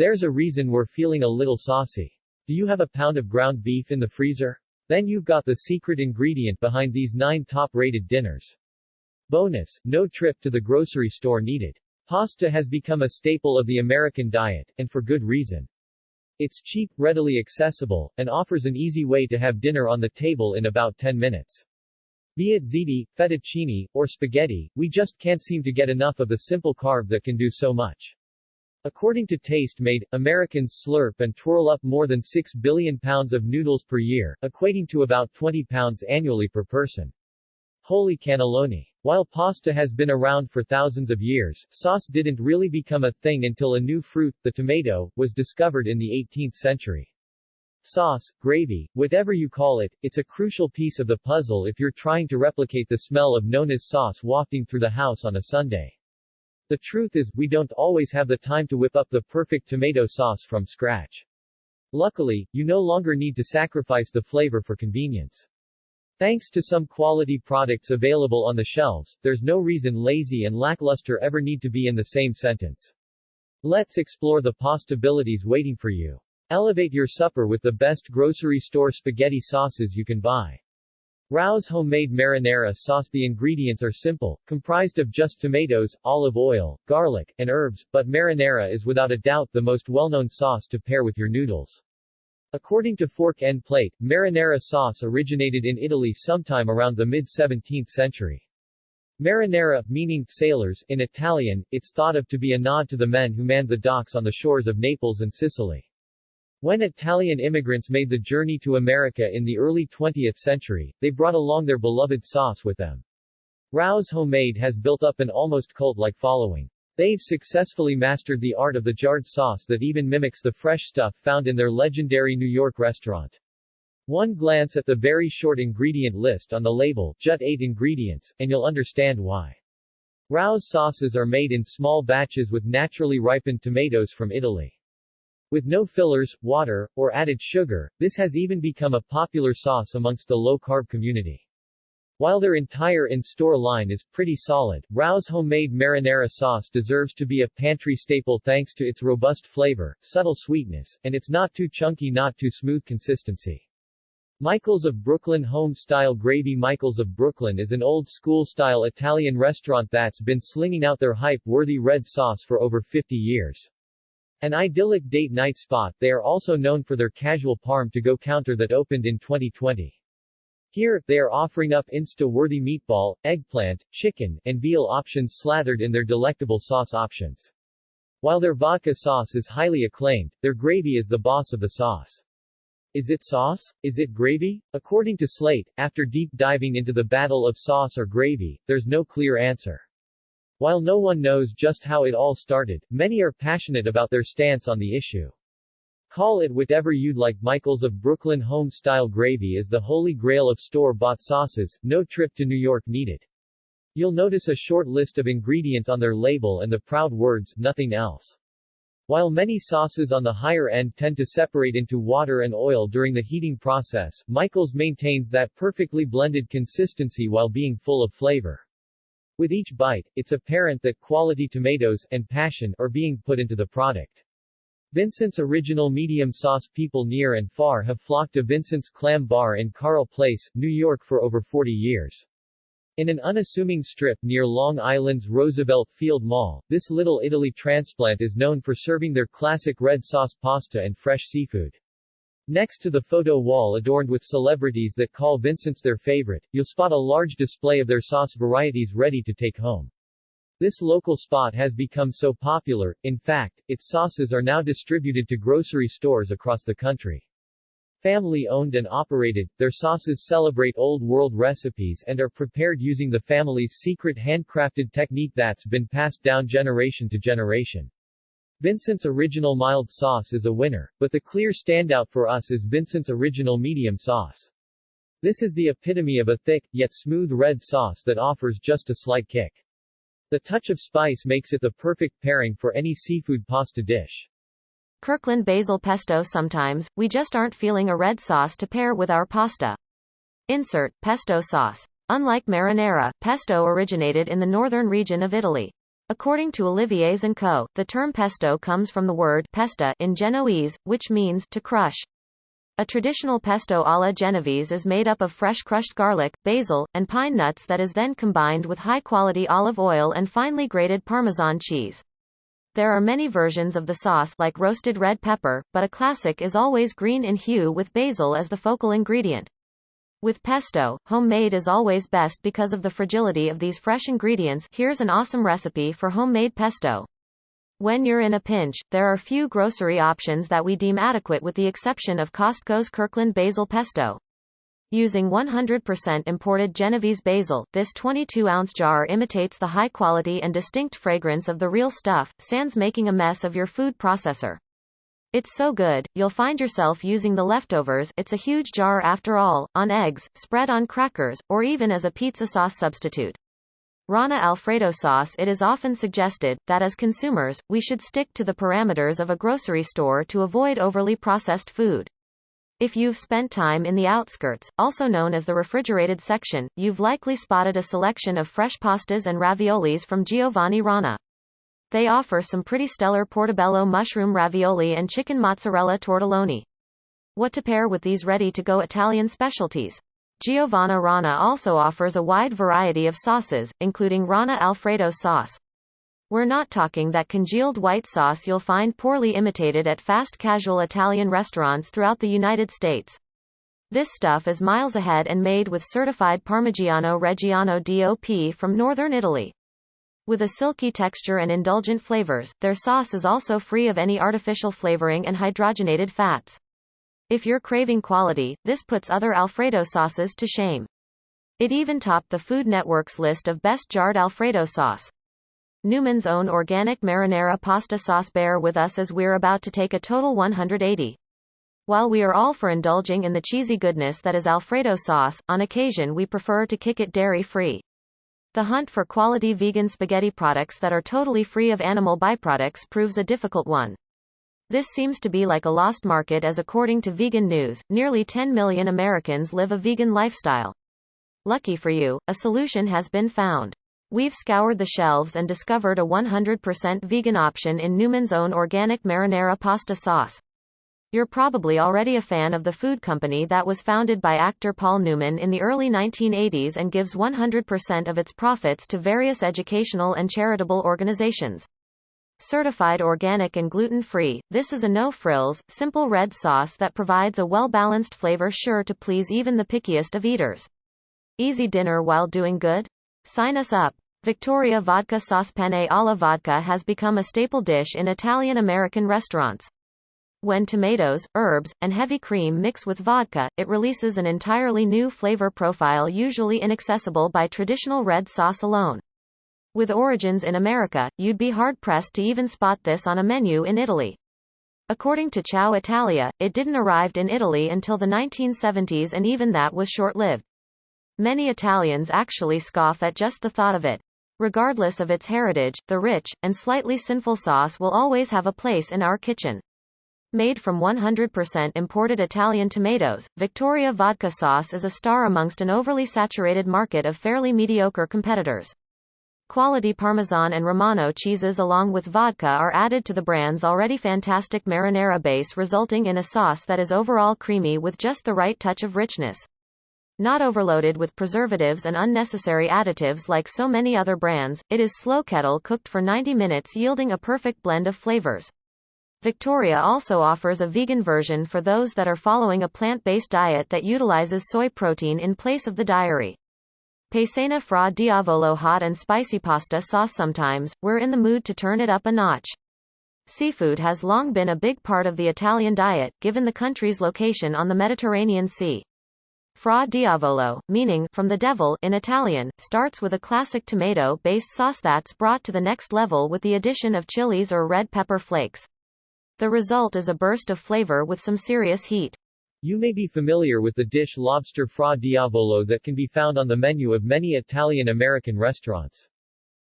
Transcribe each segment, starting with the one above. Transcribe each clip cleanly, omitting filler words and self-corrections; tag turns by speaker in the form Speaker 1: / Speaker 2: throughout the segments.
Speaker 1: There's a reason we're feeling a little saucy. Do you have a pound of ground beef in the freezer? Then you've got the secret ingredient behind these 9 top-rated dinners. Bonus, no trip to the grocery store needed. Pasta has become a staple of the American diet, and for good reason. It's cheap, readily accessible, and offers an easy way to have dinner on the table in about 10 minutes. Be it ziti, fettuccine, or spaghetti, we just can't seem to get enough of the simple carb that can do so much. According to TasteMade, Americans slurp and twirl up more than 6 billion pounds of noodles per year, equating to about 20 pounds annually per person. Holy cannelloni. While pasta has been around for thousands of years, sauce didn't really become a thing until a new fruit, the tomato, was discovered in the 18th century. Sauce, gravy, whatever you call it, it's a crucial piece of the puzzle if you're trying to replicate the smell of Nona's sauce wafting through the house on a Sunday. The truth is, we don't always have the time to whip up the perfect tomato sauce from scratch. Luckily, you no longer need to sacrifice the flavor for convenience. Thanks to some quality products available on the shelves, there's no reason lazy and lackluster ever need to be in the same sentence. Let's explore the possibilities waiting for you. Elevate your supper with the best grocery store spaghetti sauces you can buy. Groun's homemade marinara sauce. The ingredients are simple, comprised of just tomatoes, olive oil, garlic, and herbs, but marinara is without a doubt the most well-known sauce to pair with your noodles. According to Fork and Plate, marinara sauce originated in Italy sometime around the mid-17th century. Marinara, meaning sailors, in Italian, it's thought of to be a nod to the men who manned the docks on the shores of Naples and Sicily. When Italian immigrants made the journey to America in the early 20th century, they brought along their beloved sauce with them. Groun's Homemade has built up an almost cult-like following. They've successfully mastered the art of the jarred sauce that even mimics the fresh stuff found in their legendary New York restaurant. One glance at the very short ingredient list on the label, just 8 ingredients, and you'll understand why. Groun's sauces are made in small batches with naturally ripened tomatoes from Italy. With no fillers, water, or added sugar, this has even become a popular sauce amongst the low-carb community. While their entire in-store line is pretty solid, Groun's homemade marinara sauce deserves to be a pantry staple thanks to its robust flavor, subtle sweetness, and its not too chunky, not too smooth consistency. Michael's of Brooklyn Home-Style Gravy. Michael's of Brooklyn is an old-school-style Italian restaurant that's been slinging out their hype-worthy red sauce for over 50 years. An idyllic date night spot, they are also known for their casual parm-to-go counter that opened in 2020. Here, they are offering up Insta-worthy meatball, eggplant, chicken, and veal options slathered in their delectable sauce options. While their vodka sauce is highly acclaimed, their gravy is the boss of the sauce. Is it sauce? Is it gravy? According to Slate, after deep diving into the battle of sauce or gravy, there's no clear answer. While no one knows just how it all started, many are passionate about their stance on the issue. Call it whatever you'd like. Michael's of Brooklyn Home-Style Gravy is the holy grail of store-bought sauces, no trip to New York needed. You'll notice a short list of ingredients on their label and the proud words, nothing else. While many sauces on the higher end tend to separate into water and oil during the heating process, Michael's maintains that perfectly blended consistency while being full of flavor. With each bite, it's apparent that quality tomatoes and passion are being put into the product. Vincent's Original Medium Sauce. People near and far have flocked to Vincent's Clam Bar in Carle Place, New York for over 40 years. In an unassuming strip near Long Island's Roosevelt Field Mall, this Little Italy transplant is known for serving their classic red sauce pasta and fresh seafood. Next to the photo wall adorned with celebrities that call Vincent's their favorite, you'll spot a large display of their sauce varieties ready to take home. This local spot has become so popular, in fact, its sauces are now distributed to grocery stores across the country. Family-owned and operated, their sauces celebrate old-world recipes and are prepared using the family's secret handcrafted technique that's been passed down generation to generation. Vincent's Original Mild Sauce is a winner, but the clear standout for us is Vincent's Original Medium Sauce. This is the epitome of a thick, yet smooth red sauce that offers just a slight kick. The touch of spice makes it the perfect pairing for any seafood pasta dish.
Speaker 2: Kirkland Basil Pesto. Sometimes, we just aren't feeling a red sauce to pair with our pasta. Insert pesto sauce. Unlike marinara, pesto originated in the northern region of Italy. According to Olivier's & Co., the term pesto comes from the word pesta in Genoese, which means to crush. A traditional pesto alla Genovese is made up of fresh crushed garlic, basil, and pine nuts that is then combined with high-quality olive oil and finely grated Parmesan cheese. There are many versions of the sauce, like roasted red pepper, but a classic is always green in hue with basil as the focal ingredient. With pesto, homemade is always best because of the fragility of these fresh ingredients. Here's an awesome recipe for homemade pesto. When you're in a pinch, there are few grocery options that we deem adequate with the exception of Costco's Kirkland basil pesto. Using 100% imported Genovese basil, this 22-ounce jar imitates the high quality and distinct fragrance of the real stuff, sans making a mess of your food processor. It's so good, you'll find yourself using the leftovers, it's a huge jar after all, on eggs, spread on crackers, or even as a pizza sauce substitute. Rana Alfredo sauce. It is often suggested that as consumers, we should stick to the parameters of a grocery store to avoid overly processed food. If you've spent time in the outskirts, also known as the refrigerated section, you've likely spotted a selection of fresh pastas and raviolis from Giovanni Rana. They offer some pretty stellar portobello mushroom ravioli and chicken mozzarella tortelloni. What to pair with these ready-to-go Italian specialties? Giovanni Rana also offers a wide variety of sauces, including Rana Alfredo sauce. We're not talking that congealed white sauce you'll find poorly imitated at fast casual Italian restaurants throughout the United States. This stuff is miles ahead and made with certified Parmigiano Reggiano DOP from northern Italy. With a silky texture and indulgent flavors, their sauce is also free of any artificial flavoring and hydrogenated fats. If you're craving quality, this puts other Alfredo sauces to shame. It even topped the Food Network's list of best jarred Alfredo sauce. Newman's Own Organic Marinara Pasta Sauce. Bear with us as we're about to take a total 180. While we are all for indulging in the cheesy goodness that is Alfredo sauce, on occasion we prefer to kick it dairy-free. The hunt for quality vegan spaghetti products that are totally free of animal byproducts proves a difficult one. This seems to be like a lost market as according to Vegan News, nearly 10 million Americans live a vegan lifestyle. Lucky for you, a solution has been found. We've scoured the shelves and discovered a 100% vegan option in Newman's Own Organic Marinara Pasta Sauce. You're probably already a fan of the food company that was founded by actor Paul Newman in the early 1980s and gives 100% of its profits to various educational and charitable organizations. Certified organic and gluten-free, this is a no-frills, simple red sauce that provides a well-balanced flavor sure to please even the pickiest of eaters. Easy dinner while doing good? Sign us up. Victoria Vodka Sauce. Penne alla vodka has become a staple dish in Italian-American restaurants. When tomatoes, herbs, and heavy cream mix with vodka, it releases an entirely new flavor profile usually inaccessible by traditional red sauce alone. With origins in America, you'd be hard-pressed to even spot this on a menu in Italy. According to Ciao Italia, it didn't arrive in Italy until the 1970s and even that was short-lived. Many Italians actually scoff at just the thought of it. Regardless of its heritage, the rich, and slightly sinful sauce will always have a place in our kitchen. Made from 100% imported Italian tomatoes, Victoria vodka sauce is a star amongst an overly saturated market of fairly mediocre competitors. Quality Parmesan and Romano cheeses along with vodka are added to the brand's already fantastic marinara base, resulting in a sauce that is overall creamy with just the right touch of richness. Not overloaded with preservatives and unnecessary additives like so many other brands, it is slow kettle cooked for 90 minutes, yielding a perfect blend of flavors. Victoria also offers a vegan version for those that are following a plant-based diet that utilizes soy protein in place of the dairy. Paesana fra diavolo hot and spicy pasta sauce. Sometimes, we're in the mood to turn it up a notch. Seafood has long been a big part of the Italian diet, given the country's location on the Mediterranean Sea. Fra diavolo, meaning from the devil in Italian, starts with a classic tomato-based sauce that's brought to the next level with the addition of chilies or red pepper flakes. The result is a burst of flavor with some serious heat.
Speaker 1: You may be familiar with the dish lobster fra diavolo that can be found on the menu of many Italian-American restaurants.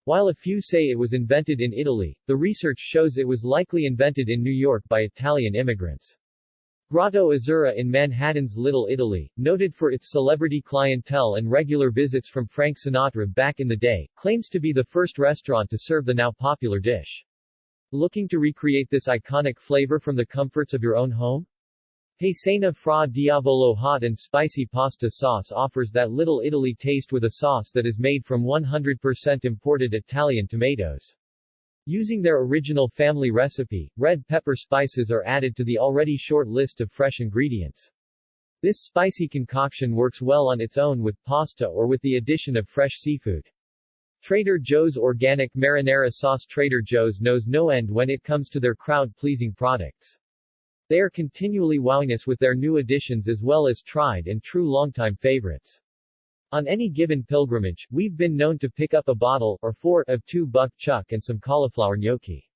Speaker 1: While a few say it was invented in Italy, the research shows it was likely invented in New York by Italian immigrants. Grotto Azzurra in Manhattan's Little Italy, noted for its celebrity clientele and regular visits from Frank Sinatra back in the day, claims to be the first restaurant to serve the now popular dish. Looking to recreate this iconic flavor from the comforts of your own home? Paesana fra Diavolo hot and spicy pasta sauce offers that Little Italy taste with a sauce that is made from 100% imported Italian tomatoes. Using their original family recipe, red pepper spices are added to the already short list of fresh ingredients. This spicy concoction works well on its own with pasta or with the addition of fresh seafood. Trader Joe's Organic Marinara Sauce. Trader Joe's knows no end when it comes to their crowd-pleasing products. They are continually wowing us with their new additions as well as tried and true longtime favorites. On any given pilgrimage, we've been known to pick up a bottle, or four, of 2-buck chuck and some cauliflower gnocchi.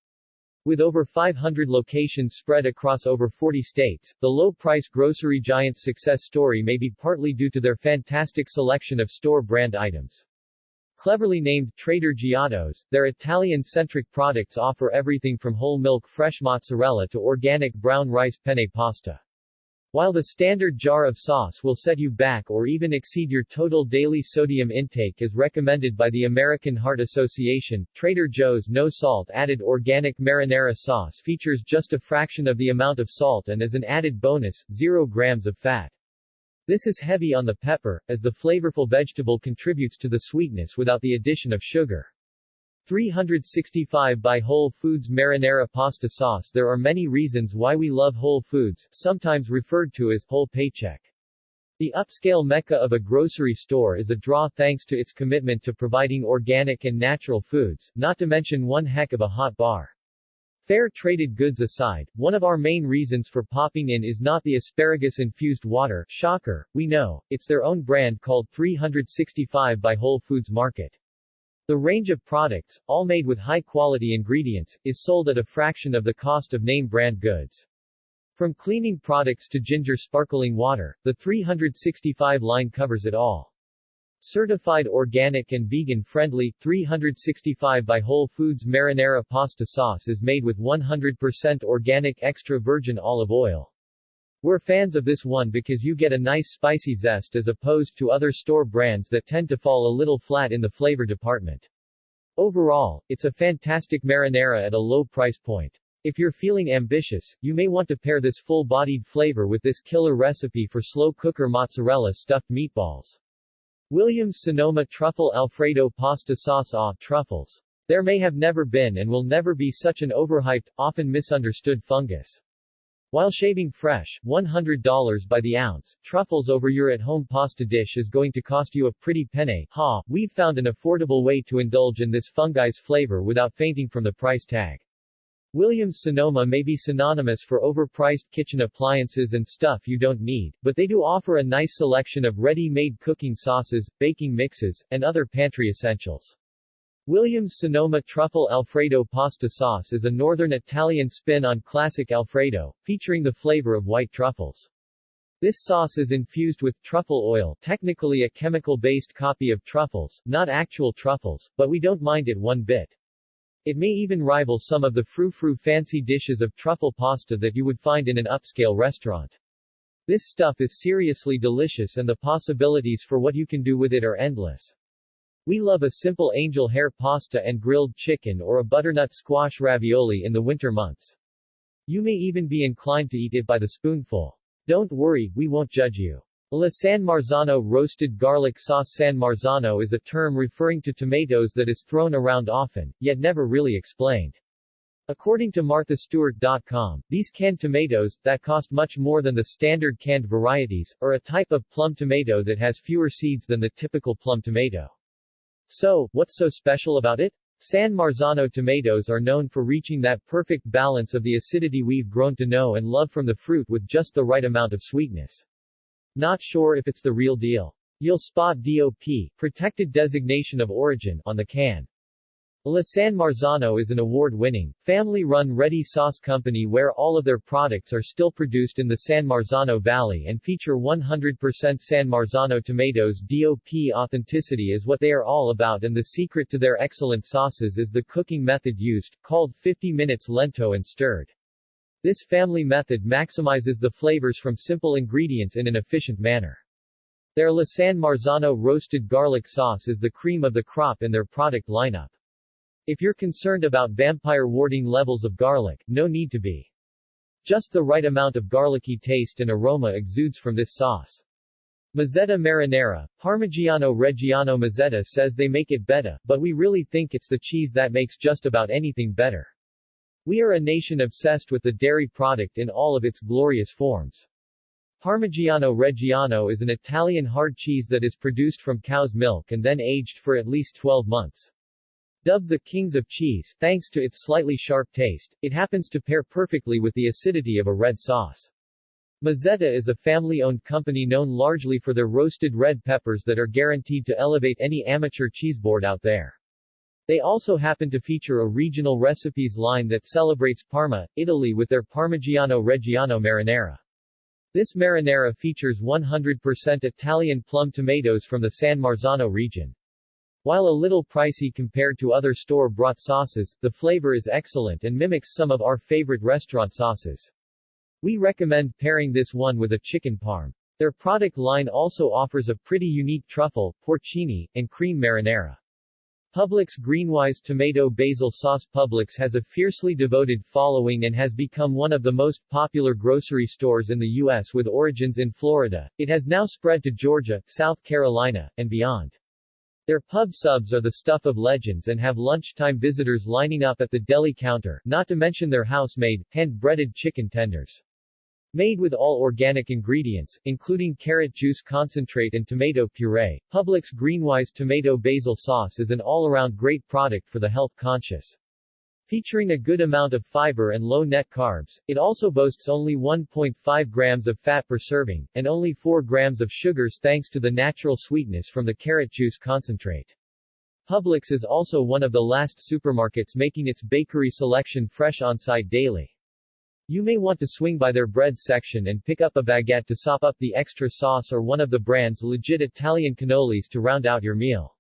Speaker 1: With over 500 locations spread across over 40 states, the low-price grocery giant's success story may be partly due to their fantastic selection of store-brand items. Cleverly named Trader Giotto's, their Italian-centric products offer everything from whole milk fresh mozzarella to organic brown rice penne pasta. While the standard jar of sauce will set you back or even exceed your total daily sodium intake as recommended by the American Heart Association, Trader Joe's no-salt added organic marinara sauce features just a fraction of the amount of salt and as an added bonus, 0 grams of fat. This is heavy on the pepper, as the flavorful vegetable contributes to the sweetness without the addition of sugar. 365 by Whole Foods Marinara Pasta Sauce. There are many reasons why we love Whole Foods, sometimes referred to as whole paycheck. The upscale mecca of a grocery store is a draw thanks to its commitment to providing organic and natural foods, not to mention one heck of a hot bar. Fair-traded goods aside, one of our main reasons for popping in is not the asparagus-infused water, shocker, we know, it's their own brand called 365 by Whole Foods Market. The range of products, all made with high-quality ingredients, is sold at a fraction of the cost of name-brand goods. From cleaning products to ginger sparkling water, the 365 line covers it all. Certified organic and vegan-friendly, 365 by Whole Foods Marinara Pasta Sauce is made with 100% organic extra virgin olive oil. We're fans of this one because you get a nice spicy zest as opposed to other store brands that tend to fall a little flat in the flavor department. Overall, it's a fantastic marinara at a low price point. If you're feeling ambitious, you may want to pair this full-bodied flavor with this killer recipe for slow cooker mozzarella stuffed meatballs. Williams-Sonoma Truffle Alfredo Pasta Sauce. Truffles. There may have never been and will never be such an overhyped, often misunderstood fungus. While shaving fresh, $100 by the ounce, truffles over your at-home pasta dish is going to cost you a pretty penny. We've found an affordable way to indulge in this fungi's flavor without fainting from the price tag. Williams-Sonoma may be synonymous for overpriced kitchen appliances and stuff you don't need, but they do offer a nice selection of ready-made cooking sauces, baking mixes, and other pantry essentials. Williams-Sonoma Truffle Alfredo Pasta Sauce is a northern Italian spin on classic Alfredo, featuring the flavor of white truffles. This sauce is infused with truffle oil, technically a chemical-based copy of truffles, not actual truffles, but we don't mind it one bit. It may even rival some of the frou-frou fancy dishes of truffle pasta that you would find in an upscale restaurant. This stuff is seriously delicious and the possibilities for what you can do with it are endless. We love a simple angel hair pasta and grilled chicken or a butternut squash ravioli in the winter months. You may even be inclined to eat it by the spoonful. Don't worry, we won't judge you. La San Marzano Roasted Garlic Sauce. San Marzano is a term referring to tomatoes that is thrown around often, yet never really explained. According to MarthaStewart.com, these canned tomatoes, that cost much more than the standard canned varieties, are a type of plum tomato that has fewer seeds than the typical plum tomato. So, what's so special about it? San Marzano tomatoes are known for reaching that perfect balance of the acidity we've grown to know and love from the fruit with just the right amount of sweetness. Not sure if it's the real deal? You'll spot DOP, Protected Designation of Origin, on the can. La San Marzano is an award-winning, family-run ready sauce company where all of their products are still produced in the San Marzano Valley and feature 100% San Marzano tomatoes. DOP authenticity is what they are all about, and the secret to their excellent sauces is the cooking method used, called 50 minutes lento and stirred. This family method maximizes the flavors from simple ingredients in an efficient manner. Their La San Marzano roasted garlic sauce is the cream of the crop in their product lineup. If you're concerned about vampire-warding levels of garlic, no need to be. Just the right amount of garlicky taste and aroma exudes from this sauce. Mazzetta Marinara, Parmigiano Reggiano Mazzetta says they make it better, but we really think it's the cheese that makes just about anything better. We are a nation obsessed with the dairy product in all of its glorious forms. Parmigiano Reggiano is an Italian hard cheese that is produced from cow's milk and then aged for at least 12 months. Dubbed the kings of cheese, thanks to its slightly sharp taste, it happens to pair perfectly with the acidity of a red sauce. Mazzetta is a family-owned company known largely for their roasted red peppers that are guaranteed to elevate any amateur cheeseboard out there. They also happen to feature a regional recipes line that celebrates Parma, Italy with their Parmigiano Reggiano Marinara. This marinara features 100% Italian plum tomatoes from the San Marzano region. While a little pricey compared to other store-bought sauces, the flavor is excellent and mimics some of our favorite restaurant sauces. We recommend pairing this one with a chicken parm. Their product line also offers a pretty unique truffle, porcini, and cream marinara. Publix Greenwise Tomato Basil Sauce. Publix has a fiercely devoted following and has become one of the most popular grocery stores in the U.S. with origins in Florida. It has now spread to Georgia, South Carolina, and beyond. Their pub subs are the stuff of legends and have lunchtime visitors lining up at the deli counter, not to mention their house-made, hand-breaded chicken tenders. Made with all organic ingredients, including carrot juice concentrate and tomato puree, Publix Greenwise Tomato Basil Sauce is an all-around great product for the health-conscious. Featuring a good amount of fiber and low net carbs, it also boasts only 1.5 grams of fat per serving, and only 4 grams of sugars thanks to the natural sweetness from the carrot juice concentrate. Publix is also one of the last supermarkets making its bakery selection fresh on-site daily. You may want to swing by their bread section and pick up a baguette to sop up the extra sauce or one of the brand's legit Italian cannolis to round out your meal.